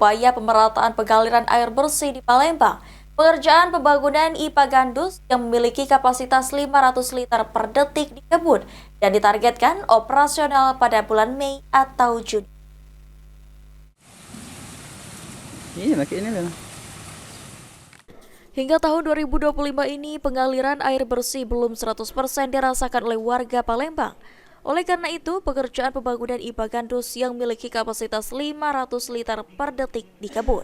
upaya pemerataan pengaliran air bersih di Palembang. Pengerjaan pembangunan IPA Gandus yang memiliki kapasitas 500 liter per detik dikebut dan ditargetkan operasional pada bulan Mei atau Juni. Hingga tahun 2025 ini, pengaliran air bersih belum 100% dirasakan oleh warga Palembang. Oleh karena itu, pekerjaan pembangunan IPA Gandus yang memiliki kapasitas 500 liter per detik dikebut.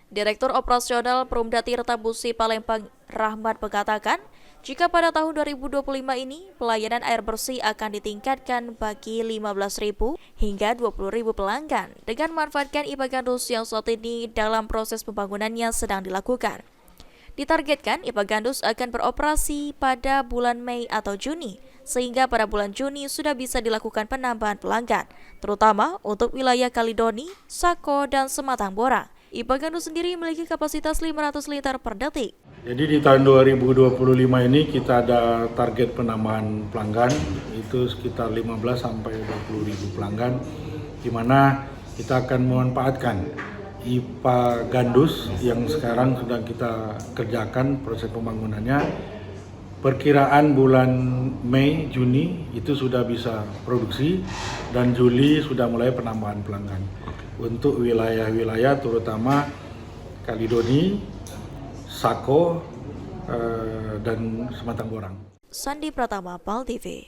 Direktur Operasional Perumda Tirta Busi Palembang Rahmat mengatakan, jika pada tahun 2025 ini pelayanan air bersih akan ditingkatkan bagi 15.000 hingga 20.000 pelanggan dengan memanfaatkan IPA Gandus yang saat ini dalam proses pembangunannya sedang dilakukan. Ditargetkan IPA Gandus akan beroperasi pada bulan Mei atau Juni, sehingga pada bulan Juni sudah bisa dilakukan penambahan pelanggan, terutama untuk wilayah Kalidoni, Sako, dan Sematang Borang. IPA Gandus sendiri memiliki kapasitas 500 liter per detik. Jadi di tahun 2025 ini kita ada target penambahan pelanggan itu sekitar 15 sampai 20 ribu pelanggan, di mana kita akan memanfaatkan IPA Gandus yang sekarang sudah kita kerjakan proses pembangunannya. Perkiraan bulan Mei, Juni itu sudah bisa produksi dan Juli sudah mulai penambahan pelanggan. Untuk wilayah-wilayah terutama Kalidoni, Sako, dan Sematang Borang. Sandi Pratama, PAL TV.